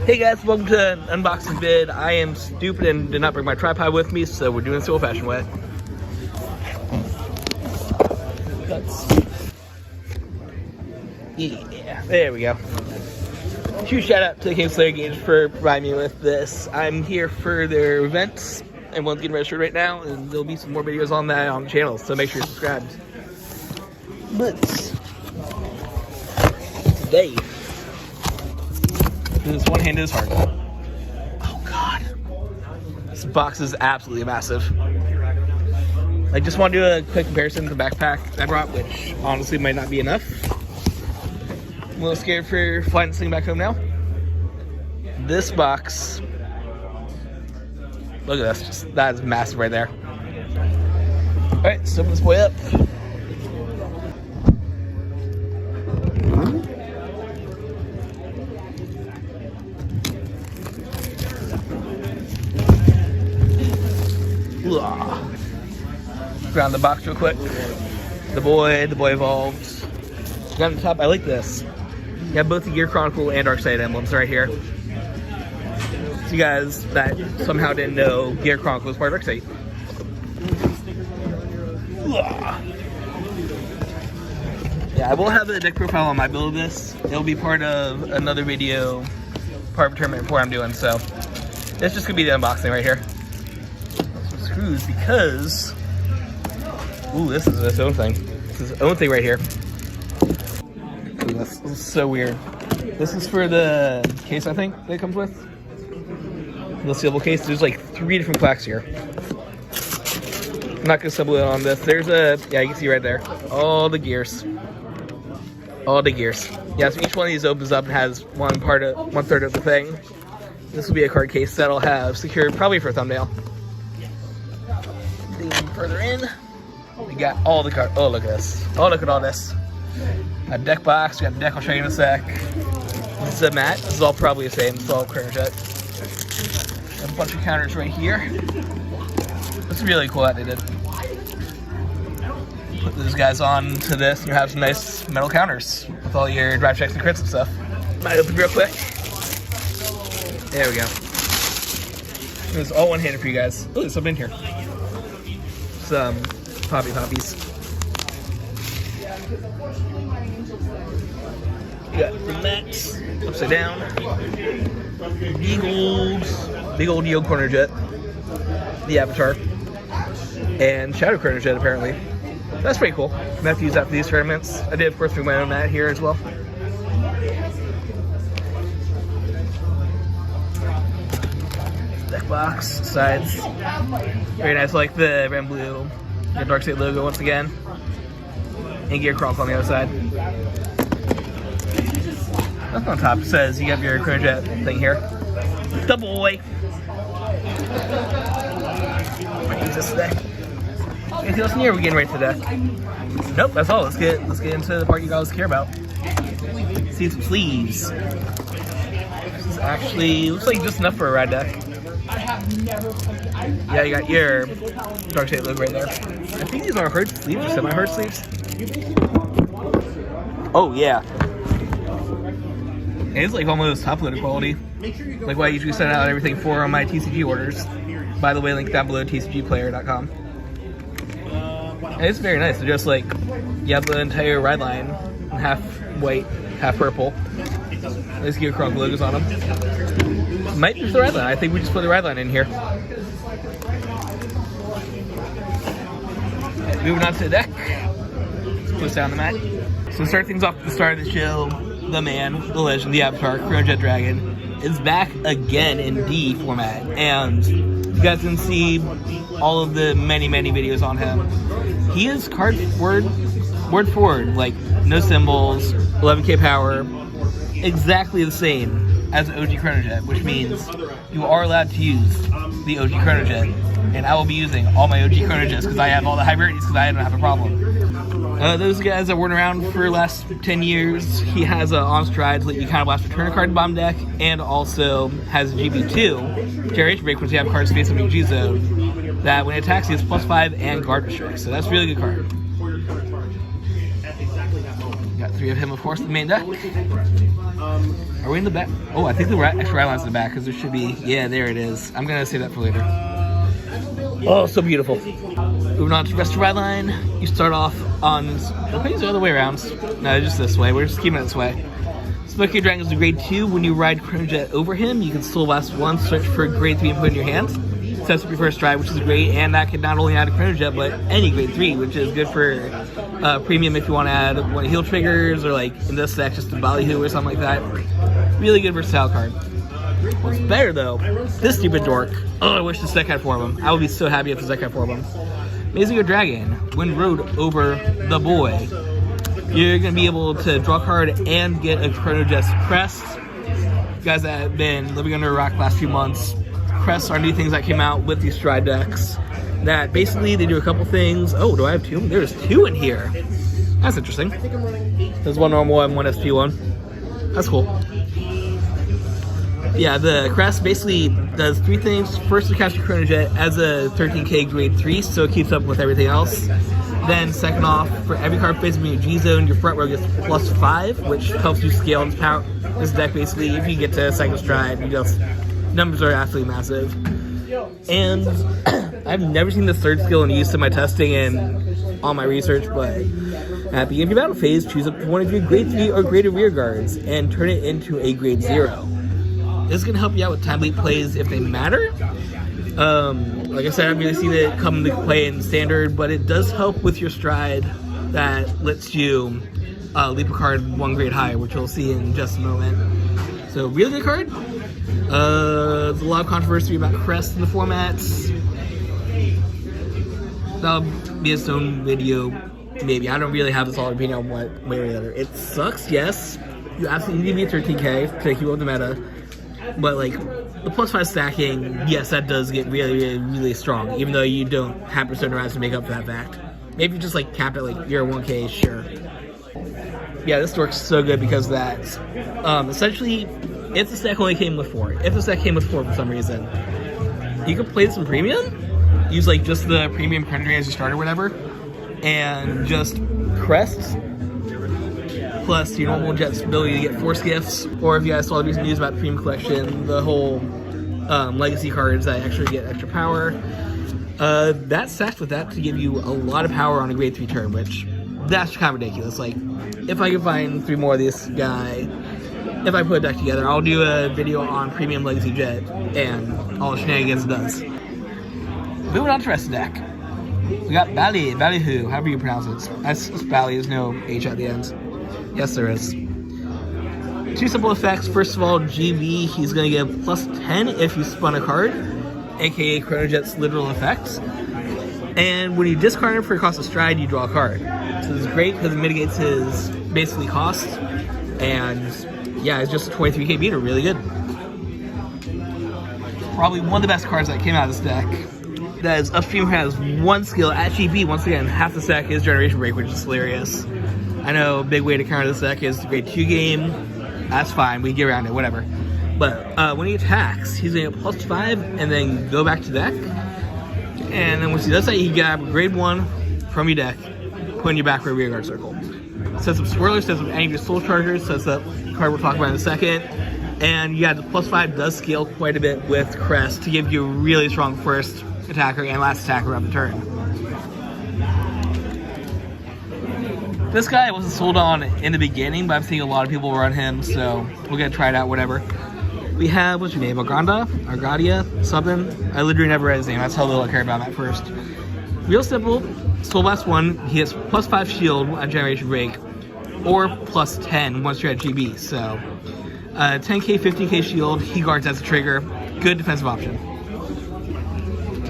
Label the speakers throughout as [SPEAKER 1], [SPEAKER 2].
[SPEAKER 1] Hey guys, welcome to an unboxing vid. I am stupid and did not bring my tripod with me, so we're doing this the old-fashioned way. Yeah, there we go. Huge shout out to the Kingslayer Games for providing me with this. I'm here for their events, and one's getting registered right now, and there'll be some more videos on that on the channel, so make sure you're subscribed. But today, this one hand is hard. Oh god. This box is absolutely massive. I just want to do a quick comparison to the backpack I brought, which honestly might not be enough. I'm a little scared for flying this thing back home now. This box, look at this, that is massive right there. Alright, let's open this boy up. Ground the box real quick. The boy evolved. Got on the top, I like this. You have both the Gear Chronicle and Darkside emblems right here. So you guys that somehow didn't know, Gear Chronicle is part of Darkside. Yeah, I will have a deck profile on my build of this. It'll be part of another video, part of a tournament before I'm doing, so it's just gonna be the unboxing right here. Some screws because, ooh, this is its own thing. This is its own thing right here. Ooh, this is so weird. This is for the case, I think, that it comes with. The sealable case. There's like 3 different plaques here. I'm not gonna stumble on this. There's a, yeah, you can see right there. All the gears. All the gears. Yeah, so each one of these opens up and has one third of the thing. This will be a card case that'll have secured probably for a thumbnail. Digging further in. We got all the cards. Oh, look at this. Oh, look at all this. A deck box. We got the deck. I'll show you in a sec. This is a mat. This is all probably the same. It's all Chronojet. A bunch of counters right here. It's really cool that they did. Put those guys on to this, and you have some nice metal counters with all your drive checks and crits and stuff. Might open real quick. There we go. It's all one-handed for you guys. Oh, there's something in here. Some poppies. You got the mats upside down. Big old Neo Chronojet. The Avatar. And Shadow Chronojet apparently. That's pretty cool. I'm gonna have to use that for these tournaments. I did, of course, bring my own mat here as well. Deck box, sides. Very nice, like the red and blue, the Darkside logo once again. And Gear Chronicle on the other side. Up on top says you have your Chronojet thing here. The boy. Use this today. Anything else in here? We're getting right to the deck. Nope, that's all. Let's get into the part you guys care about. See some sleeves. This is actually looks like just enough for a ride deck. Yeah, you got your Darkside logo right there. I think these are hard sleeves or semi-hard sleeves. Oh yeah. It's like almost top loader quality. Like what I usually send out everything for on my TCG orders. By the way, link down below, tcgplayer.com. And it's very nice. So just like you have the entire ride line, half white, half purple. Let's get Chronicle logos on them. Might be the ride line. I think we just put the ride line in here. Moving on to the deck. Let's put this down the mat. So to start things off at the start of the show, the man, the legend, the Avatar, Chronojet Dragon, is back again in D format. And you guys can see all of the many videos on him. He is card word forward, like no symbols, 11k power, exactly the same as OG Chronojet, which means you are allowed to use the OG Chronojet. And I will be using all my OG Chronojets because I have all the hybrids because I don't have a problem. Those guys that weren't around for the last 10 years, he has an on stride to let you kind of blast return a card to bomb deck, and also has a GB2 generation break, which you have cards face up in your G zone, that when it attacks, he has +5 and guard restrict. So that's a really good card. Got 3 3 of him, of course, in the main deck. Are we in the back? Oh, I think the extra ride line's in the back, because there should be... Yeah, there it is. I'm going to save that for later. Oh, so beautiful. Moving on to the rest of the ride line. You start off on... Okay, the other way around. No, just this way. We're just keeping it this way. Smoky Dragon is a grade 2. When you ride Chronojet over him, you can still last 1, search for a grade 3 and put it in your hand. Sets up your first stride, which is great, and that can not only add a Chronojet, but any grade 3, which is good for premium if you want to add one of heal triggers, or like in this deck, just a Ballyhoo or something like that. Really good versatile card. What's better though, this stupid dork. Oh, I wish this deck had 4 of them. I would be so happy if this deck had 4 of them. Amazing Dragon, when rode over the boy, you're going to be able to draw a card and get a Chronojet crest. You guys that have been living under a rock the last few months, crests are new things that came out with these stride decks that basically they do a couple things. Oh, do I have 2? There's 2 in here. That's interesting. There's one normal and one SP one. That's cool. Yeah, the crest basically does 3 things. First, it casts your Chronojet as a 13k grade 3, so it keeps up with everything else. Then, second off, for every card facing in your G-zone, your front row gets +5, which helps you scale its power. This deck basically, if you get to second stride, you just numbers are absolutely massive. And I've never seen the third skill in use in my testing and all my research, but at the end of your battle phase, choose up one of your grade 3 or greater rear guards and turn it into a grade 0. This is going to help you out with time leap plays if they matter. Like I said, I've really seen it come into play in standard, but it does help with your stride that lets you leap a card 1 grade higher, which we'll see in just a moment. So, really good card. There's a lot of controversy about Crest in the formats. That'll be its own video, maybe. I don't really have a solid opinion on one way or the other. It sucks, yes. You absolutely need to be 13k to keep up the meta. But, like, the +5 stacking, yes, that does get really, really, really strong, even though you don't have Persona Rise to make up for that fact. Maybe just, like, cap it, like, you're 1k, sure. Yeah, this works so good because of that. Essentially, if the stack only came with 4, if the stack came with 4 for some reason, you could play this in premium, use, like, just the premium Chronojet as your starter or whatever, and just crest, plus your normal Jet's ability to get Force Gifts, or if you guys saw the recent news about the Premium Collection, the whole Legacy cards that actually get extra power, that stacks with that to give you a lot of power on a grade 3 turn, which, that's kind of ridiculous. Like, if I can find 3 more of this guy, if I put a deck together, I'll do a video on Premium Legacy Jet and all the shenanigans it does. Moving on to the rest of the deck. We got Ballyhoo, however you pronounce it. That's Bally, there's no H at the end. Yes, there is. 2 simple effects. First of all, GB, he's going to get +10 if you spun a card, aka Chronojet's literal effect. And when you discard him for cost of stride, you draw a card. So this is great because it mitigates his basically cost. And yeah, it's just a 23k beater, really good. Probably one of the best cards that came out of this deck. That is upstream, has 1 skill at GB. Once again, half the stack is Generation Break, which is hilarious. I know a big way to counter this deck is the grade 2 game. That's fine, we can get around it, whatever. But when he attacks, he's going to get +5 and then go back to deck. And then once he does that, you grab a grade 1 from your deck, put in your back row rear guard circle. Sets up Swirlers, sets up any of your Soul Chargers, sets up the card we'll talk about in a second. And yeah, the +5 does scale quite a bit with Crest to give you a really strong first attacker and last attacker of the turn. This guy I wasn't sold on in the beginning, but I'm seeing a lot of people run him, so we're gonna try it out, whatever. We have, what's your name, Argadia, something? I literally never read his name, that's how little I care about him at first. Real simple, Soul Blast 1, he gets +5 shield at Generation Break, or +10 once you're at GB, so 10k, 15k shield, he guards as a trigger, good defensive option.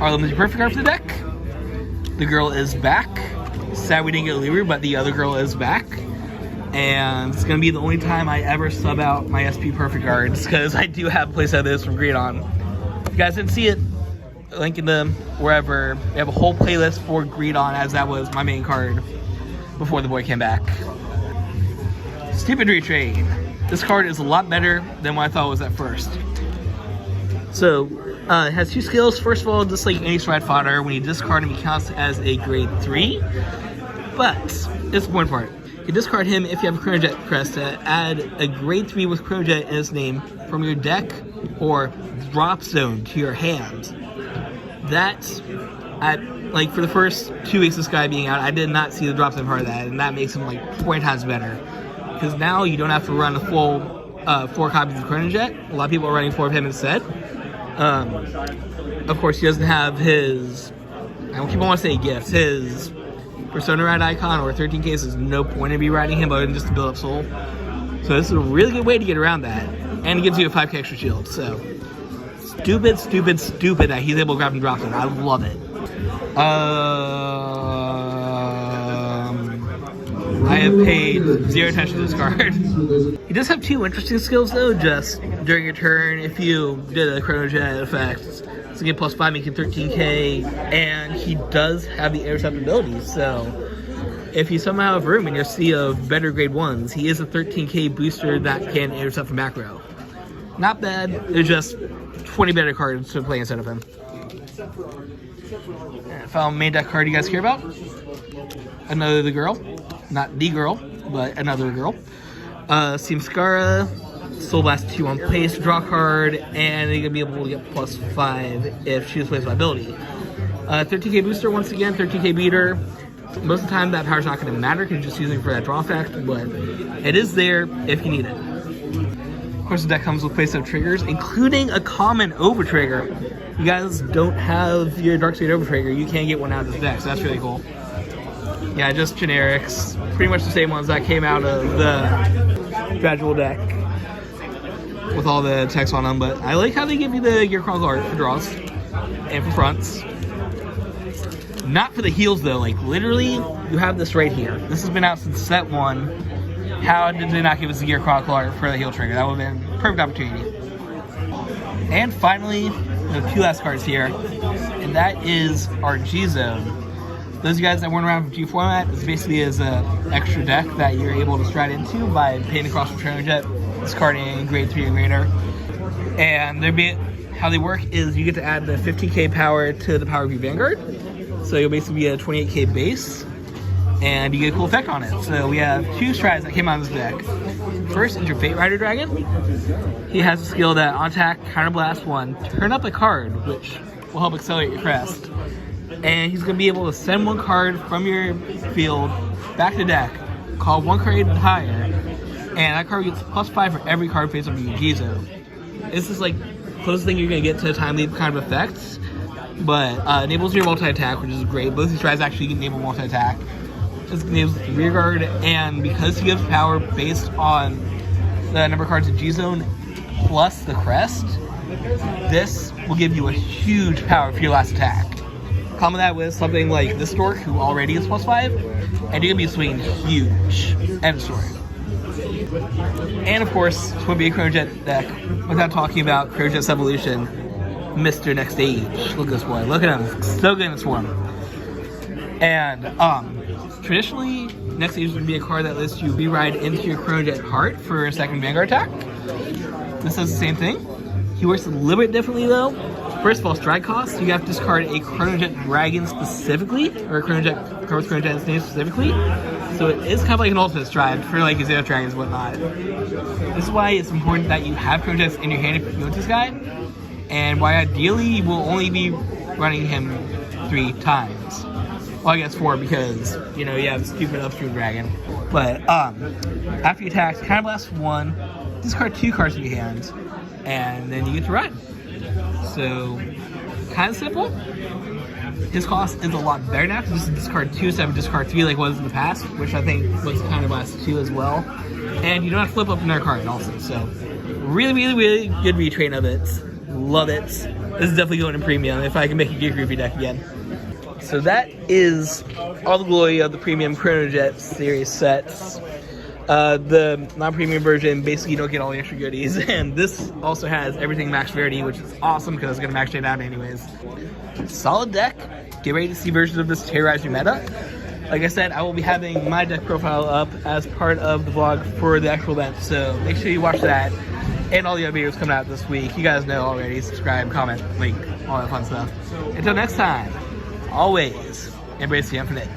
[SPEAKER 1] Arlem is your perfect card for the deck. The girl is back. Sad we didn't get a Liru, but the other girl is back. And it's going to be the only time I ever sub out my SP Perfect Guards, because I do have a playset of this from Greedon. If you guys didn't see it, link in the wherever. We have a whole playlist for Greedon, as that was my main card before the boy came back. Stupid Retrain. This card is a lot better than what I thought it was at first. So, it has 2 skills. First of all, just like any stride fodder, when you discard him, he counts as a grade 3. But, this is the important part. You discard him if you have a Chronojet crest to add a grade 3 with Chronojet in his name from your deck or drop zone to your hand. That's like for the first 2 weeks of this guy being out, I did not see the drop zone part of that, and that makes him like 20 times better. Because now you don't have to run a full 4 copies of Chronojet. A lot of people are running 4 of him instead. Of course, he doesn't have his, I don't keep on wanting to say gift, his Persona Ride icon or 13K, so there's no point in me riding him other than just to build up soul. So this is a really good way to get around that. And it gives you a 5k extra shield, so stupid that he's able to grab and drop him. I love it. I have paid 0 attention to this card. He does have 2 interesting skills though, just during your turn, if you did a Chronojet effect, it's gonna get +5, making 13k, and he does have the intercept ability, so if you somehow have room in your sea of better grade 1s, he is a 13k booster that can intercept from back row. Not bad, there's just 20 better cards to play instead of him. Final main deck card you guys care about? Another girl. Not the girl, but another girl. Simskara, Soul Blast 2 on place, draw a card, and you're going to be able to get +5 if she displays my ability. 13k booster once again, 13k beater. Most of the time that power's not going to matter because you're just using it for that draw effect, but it is there if you need it. Of course, the deck comes with place of triggers, including a common over trigger. You guys don't have your Dark Side over trigger, you can't get one out of this deck, so that's really cool. Yeah, just generics. Pretty much the same ones that came out of the gradual deck with all the text on them, but I like how they give you the Gear Chronicle art for draws and for fronts. Not for the heals though, like literally you have this right here. This has been out since set 1. How did they not give us the Gear Chronicle art for the heal trigger? That would have been a perfect opportunity. And finally, we have 2 last cards here, and that is our G-Zone. Those of you guys that weren't around for G format, this basically is an extra deck that you're able to stride into by paying across from Chronojet, discarding grade 3 or greater. And how they work is you get to add the 15k power to the power of your Vanguard. So you'll basically be a 28k base, and you get a cool effect on it. So we have 2 strides that came out of this deck. First is your Fate Rider Dragon. He has a skill that on attack, counterblast 1, turn up a card, which will help accelerate your crest. And he's going to be able to send 1 card from your field back to the deck, call 1 card higher, and that card gets +5 for every card face up in your G-Zone. This is like the closest thing you're going to get to a time leap kind of effects, but enables your multi-attack, which is great. Both these tries actually enable multi-attack. This enables rear guard, and because he gives power based on the number of cards in G-Zone plus the crest, this will give you a huge power for your last attack. Combine that with something like this Dork, who already is +5, and you're going to be swinging huge. End of story. And of course, it would be a Chronojet deck without talking about Chronojet's evolution, Mr. Next Stage. Look at this boy. Look at him. So good in this form. And traditionally, Next Stage would be a card that lets you re-ride into your Chronojet Heart for a second Vanguard attack. This does the same thing. He works a little bit differently though. First of all, strike cost, you have to discard a Chronojet Dragon specifically, or a Chronojet card with Chronojet's name specifically. So it is kind of like an ultimate stride for like Xenos Dragons and whatnot. This is why it's important that you have Chronojets in your hand if you want this guy, and why ideally you will only be running him 3 times. Well, I guess 4 because, you know, you have stupid Upstream Dragon. But after you attack, Counterblast 1, discard 2 cards in your hand, and then you get to ride. So, kind of simple. His cost is a lot better now because this is discard 2 instead of discard 3 like it was in the past, which I think was kind of last 2 as well. And you don't have to flip up another card also. So, really good retrain of it. Love it. This is definitely going in premium if I can make a Gear Groovy deck again. So that is all the glory of the premium Chronojet series sets. The non-premium version, basically you don't get all the extra goodies, and this also has everything max rarity, which is awesome because it's going to max it out anyways. Solid deck. Get ready to see versions of this terrorize your meta. Like I said, I will be having my deck profile up as part of the vlog for the actual event, so make sure you watch that and all the other videos coming out this week. You guys know already. Subscribe, comment, link, all that fun stuff. Until next time, always embrace the infinite.